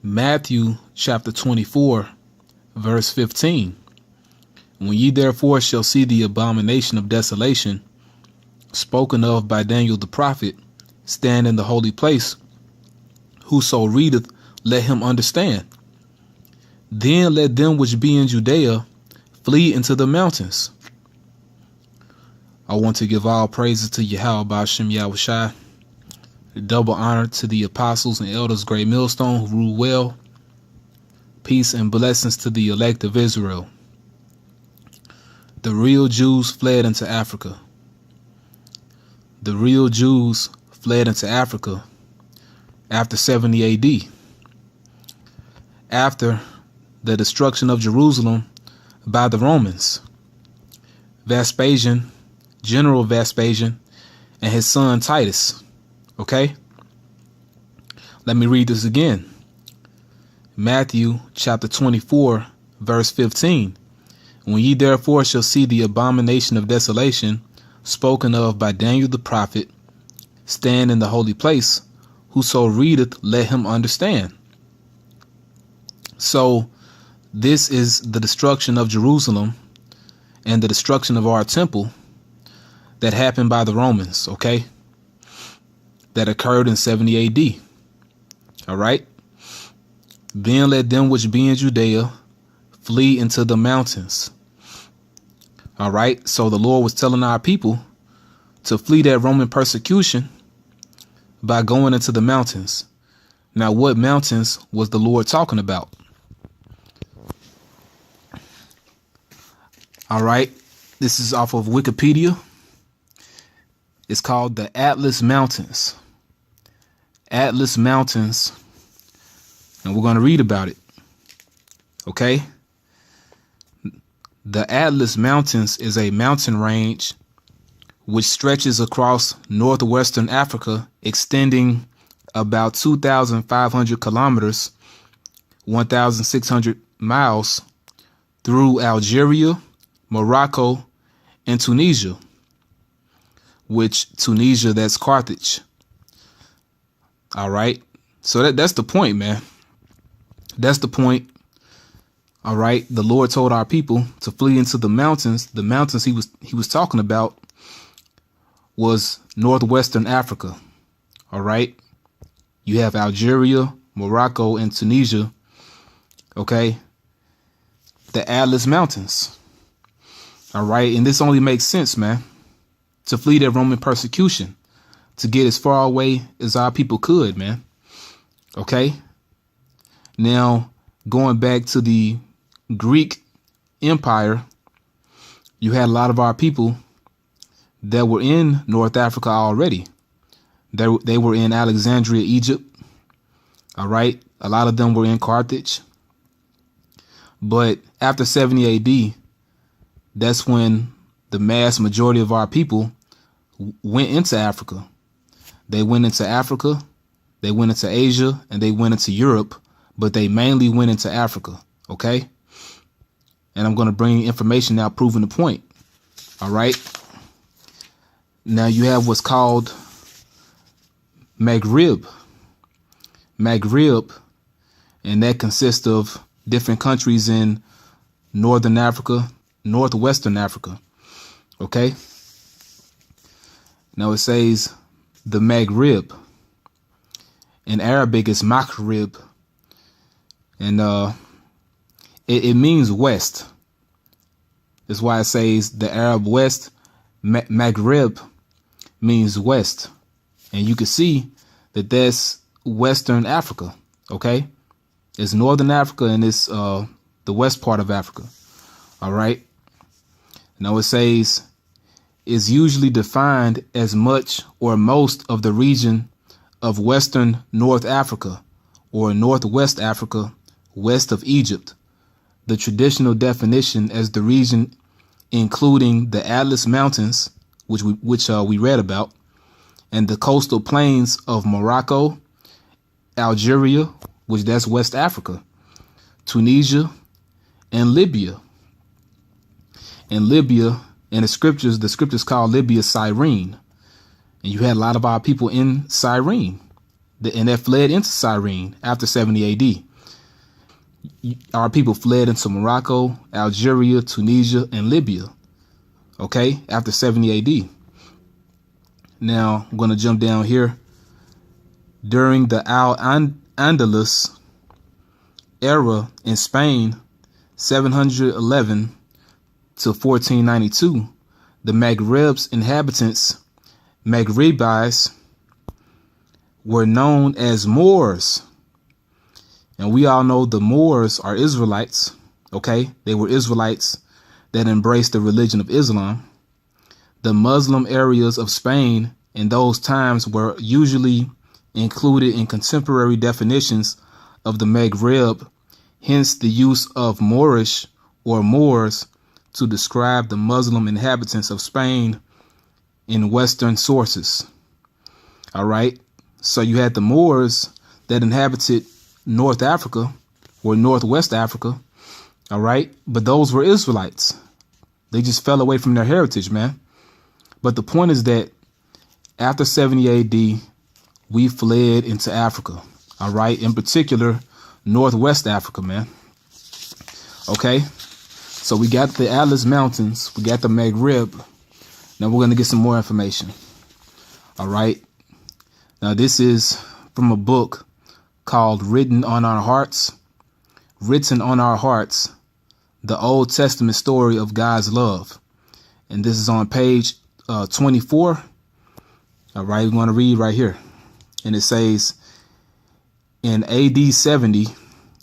Matthew chapter 24, verse 15. When ye therefore shall see the abomination of desolation, spoken of by Daniel the prophet, stand in the holy place, whoso readeth, let him understand. Then let them which be in Judea flee into the mountains. I want to give all praises to Yahweh Ba'ashem Yahushai. Double honor to the apostles and elders, great millstone, who rule well. Peace and blessings to the elect of Israel. The real Jews fled into Africa. The real Jews fled into Africa after 70 AD. After the destruction of Jerusalem by the Romans. Vespasian, General Vespasian, and his son Titus. Okay? Let me read this again. Matthew chapter 24, verse 15. When ye therefore shall see the abomination of desolation, spoken of by Daniel the prophet, stand in the holy place, whoso readeth, let him understand. So, this is the destruction of Jerusalem and the destruction of our temple that happened by the Romans, okay? That occurred in 70 AD. All right. Then let them which be in Judea flee into the mountains. All right. So the Lord was telling our people to flee that Roman persecution by going into the mountains. Now, what mountains was the Lord talking about? All right. This is off of Wikipedia. It's called the Atlas Mountains. Atlas Mountains. And we're going to read about it. Okay. The Atlas Mountains is a mountain range which stretches across northwestern Africa, extending about 2,500 kilometers, 1,600 miles through Algeria, Morocco, and Tunisia. Which Tunisia, that's Carthage. All right. So that's the point, man. That's the point. All right. The Lord told our people to flee into the mountains. The mountains he was talking about was northwestern Africa. All right. You have Algeria, Morocco, and Tunisia. Okay. The Atlas Mountains. All right. And this only makes sense, man. To flee that Roman persecution, to get as far away as our people could, man. Okay. Now, going back to the Greek Empire, you had a lot of our people that were in North Africa already. They were in Alexandria, Egypt. All right. A lot of them were in Carthage. But after 70 AD, that's when the mass majority of our people went into Africa. They went into Africa, they went into Asia, and they went into Europe, but they mainly went into Africa. Okay. And I'm going to bring information now proving the point. All right. Now you have what's called Maghreb. Maghreb, and that consists of different countries in northern Africa, northwestern Africa. Okay. Now it says the Maghreb. In Arabic, it's Maghreb. And it means west. That's why it says the Arab West. Maghreb means west. And you can see that that's Western Africa. Okay. It's Northern Africa and it's the west part of Africa. All right. Now it says is usually defined as much or most of the region of Western North Africa or Northwest Africa, west of Egypt. The traditional definition as the region including the Atlas Mountains, which we read about, and the coastal plains of Morocco, Algeria, which that's West Africa, Tunisia, and Libya. And Libya, in the scriptures call Libya Cyrene. And you had a lot of our people in Cyrene, and that fled into Cyrene after 70 AD. our people fled into Morocco, Algeria, Tunisia, and Libya. Okay, after 70 AD. Now, I'm going to jump down here. During the Al-Andalus era in Spain, 711 to 1492, the Maghreb's inhabitants, Maghrebis, were known as Moors. And we all know the Moors are Israelites. Okay, they were Israelites that embraced the religion of Islam. The Muslim areas of Spain in those times were usually included in contemporary definitions of the Maghreb, hence the use of Moorish or Moors to describe the Muslim inhabitants of Spain in Western sources. All right, so you had the Moors that inhabited North Africa or Northwest Africa. All right, but those were Israelites. They just fell away from their heritage, man. But the point is that after 70 AD, we fled into Africa. All right, in particular, Northwest Africa, man. Okay, so we got the Atlas Mountains, we got the Maghreb. Now we're going to get some more information. All right, now this is from a book called Written on Our Hearts, the Old Testament story of God's love. And this is on page 24. All right, we want to read right here. And it says, in AD 70,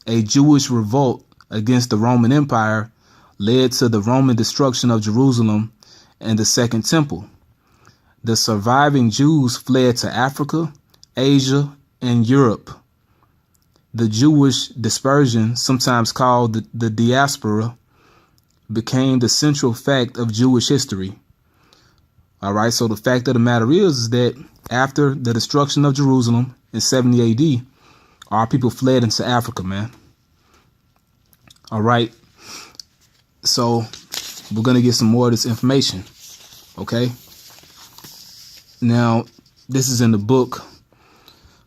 a Jewish revolt against the Roman Empire led to the Roman destruction of Jerusalem and the Second Temple. The surviving Jews fled to Africa, Asia, and Europe. The Jewish dispersion, sometimes called the diaspora, became the central fact of Jewish history. All right, so the fact of the matter is that after the destruction of Jerusalem in 70 AD, our people fled into Africa, man. All right, so we're going to get some more of this information, okay? Now, this is in the book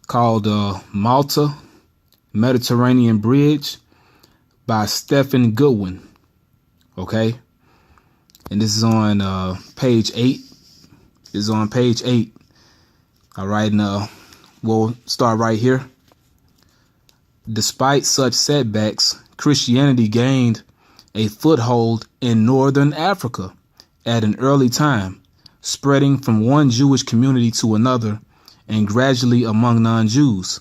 called Malta Mediterranean Bridge by Stephen Goodwin. Okay, and this is on page 8. Is on page 8. All right, now we'll start right here. Despite such setbacks, Christianity gained a foothold in northern Africa at an early time, spreading from one Jewish community to another and gradually among non-Jews.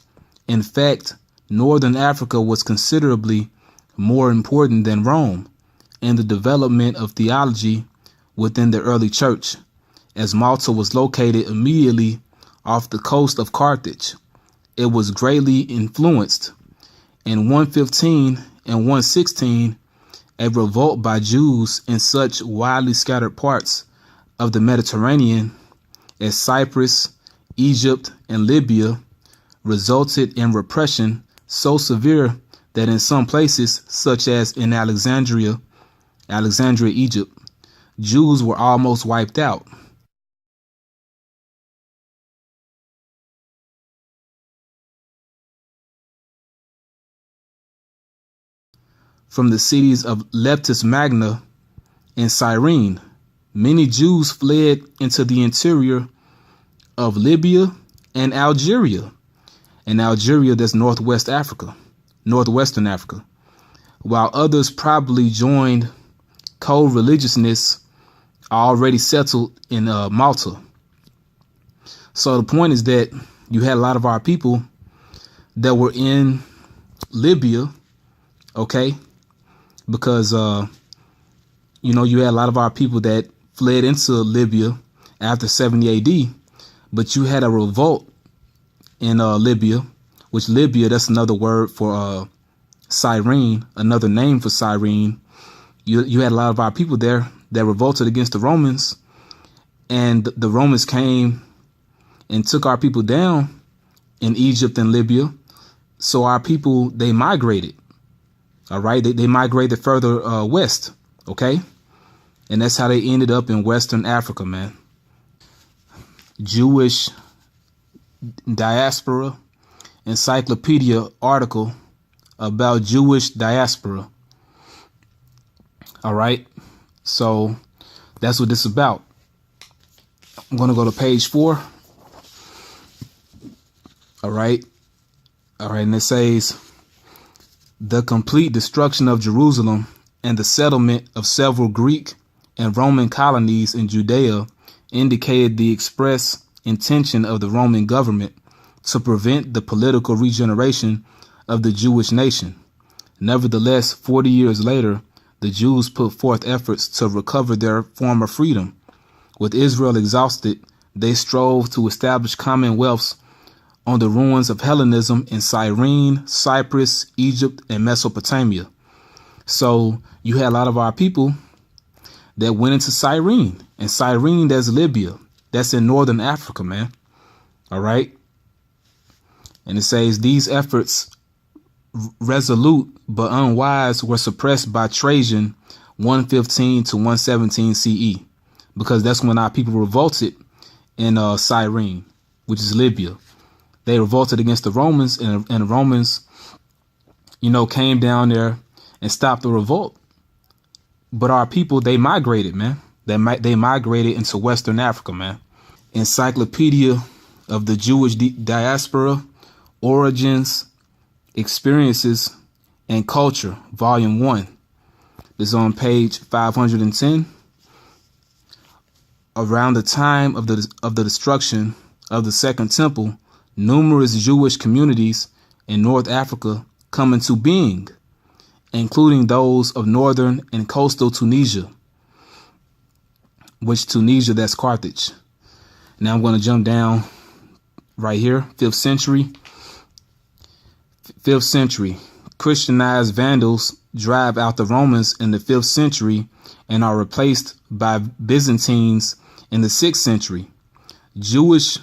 In fact, northern Africa was considerably more important than Rome in the development of theology within the early church, as Malta was located immediately off the coast of Carthage. It was greatly influenced. In 115 and 116, a revolt by Jews in such widely scattered parts of the Mediterranean as Cyprus, Egypt, and Libya resulted in repression so severe that in some places, such as in Alexandria, Egypt, Jews were almost wiped out. From the cities of Leptis Magna and Cyrene, many Jews fled into the interior of Libya and Algeria. And Algeria, that's Northwestern Africa, while others probably joined co-religiousness already settled in Malta. So the point is that you had a lot of our people that were in Libya, okay, because, you had a lot of our people that fled into Libya after 70 AD, but you had a revolt in Libya, which Libya, that's another word for Cyrene, another name for Cyrene. You had a lot of our people there that revolted against the Romans, and the Romans came and took our people down in Egypt and Libya. So our people, they migrated. All right, they migrated further west. Okay, and that's how they ended up in Western Africa, man. Jewish Diaspora Encyclopedia article about Jewish diaspora. All right. So that's what this is about. I'm going to go to page 4. All right. All right. And it says the complete destruction of Jerusalem and the settlement of several Greek and Roman colonies in Judea indicated the express intention of the Roman government to prevent the political regeneration of the Jewish nation. Nevertheless, 40 years later, the Jews put forth efforts to recover their former freedom. With Israel exhausted, they strove to establish commonwealths on the ruins of Hellenism in Cyrene, Cyprus, Egypt, and Mesopotamia. So you had a lot of our people that went into Cyrene. And Cyrene, that's Libya. That's in northern Africa, man. All right. And it says these efforts, resolute but unwise, were suppressed by Trajan 115 to 117 CE, because that's when our people revolted in Cyrene, which is Libya. They revolted against the Romans, and the Romans, came down there and stopped the revolt. But our people, they migrated, man. They migrated into Western Africa, man. Encyclopedia of the Jewish Diaspora, Origins, Experiences, and Culture, Volume 1. This is on page 510. Around the time of the destruction of the Second Temple, numerous Jewish communities in North Africa come into being, including those of northern and coastal Tunisia, which Tunisia, that's Carthage. Now I'm going to jump down right here, 5th century. 5th century, Christianized Vandals drive out the Romans in the 5th century and are replaced by Byzantines in the 6th century. Jewish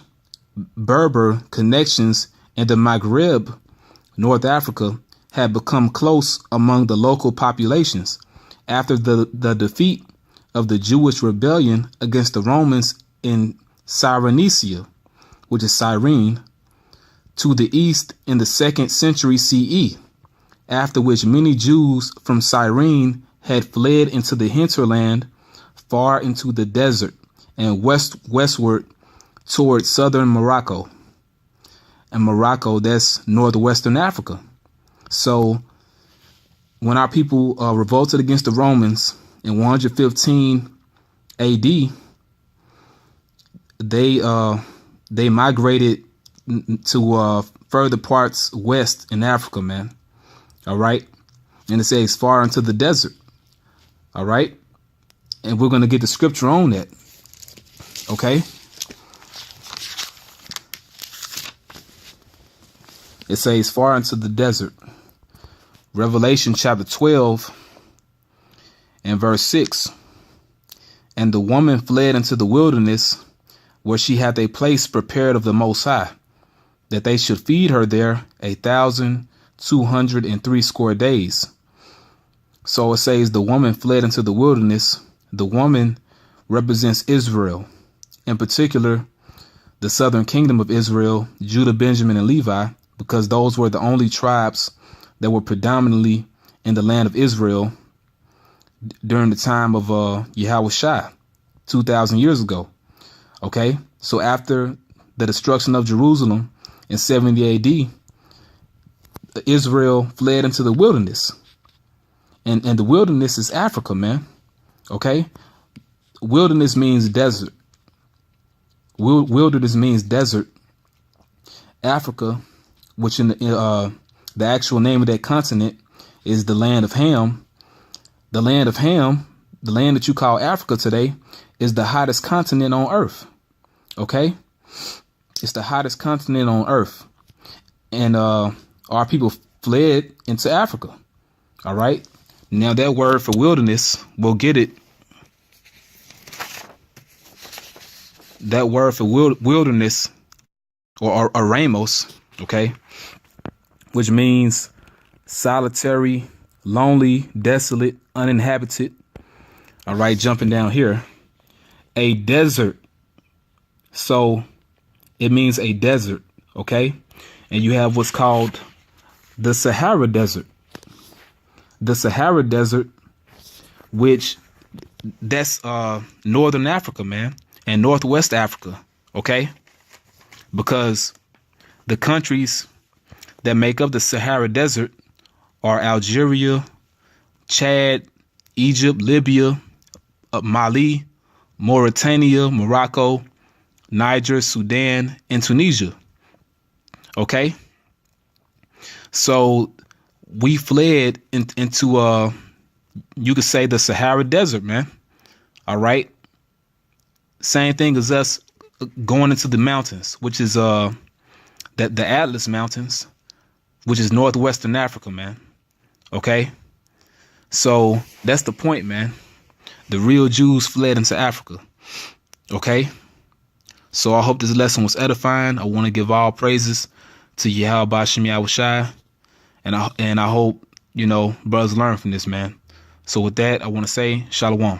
Berber connections in the Maghreb, North Africa, had become close among the local populations after the defeat of the Jewish rebellion against the Romans in Cyrenaica, which is Cyrene, to the east in the 2nd century CE, after which many Jews from Cyrene had fled into the hinterland, far into the desert, and westward toward southern Morocco. And Morocco, that's northwestern Africa. So when our people revolted against the Romans in 115 AD, they migrated to further parts west in Africa, man. All right. And it says far into the desert. All right. And we're going to get the scripture on that. Okay. It says far into the desert. Revelation chapter 12 and verse 6. And the woman fled into the wilderness, where she had a place prepared of the Most High, that they should feed her there 1,260 days. So it says the woman fled into the wilderness. The woman represents Israel, in particular the southern kingdom of Israel, Judah, Benjamin, and Levi, because those were the only tribes that were predominantly in the land of Israel during the time of Yahushua 2,000 years ago. Okay, so after the destruction of Jerusalem in 70 AD, Israel fled into the wilderness. And the wilderness is Africa, man. Okay, wilderness means desert. Wilderness means desert. Africa, which in the actual name of that continent is the land of Ham. The land of Ham, the land that you call Africa today, is the hottest continent on earth. Okay, it's the hottest continent on earth. And our people fled into Africa. All right. Now that word for wilderness, we'll get it. That word for wilderness or Ramos, okay, which means solitary, lonely, desolate, uninhabited. All right, jumping down here, a desert. So it means a desert, okay? And you have what's called the Sahara Desert. The Sahara Desert, which that's northern Africa, man, and northwest Africa, okay? Because the countries that make up the Sahara Desert are Algeria, Chad, Egypt, Libya, Mali, Mauritania, Morocco, Niger, Sudan, and Tunisia. Okay? So we fled into, you could say, the Sahara Desert, man. All right? Same thing as us going into the mountains, which is the Atlas Mountains, which is northwestern Africa, man. Okay? So that's the point, man. The real Jews fled into Africa. Okay? So I hope this lesson was edifying. I want to give all praises to Yahweh Ba'Shem Yahushai. And I hope, brothers learn from this, man. So with that, I want to say Shalom.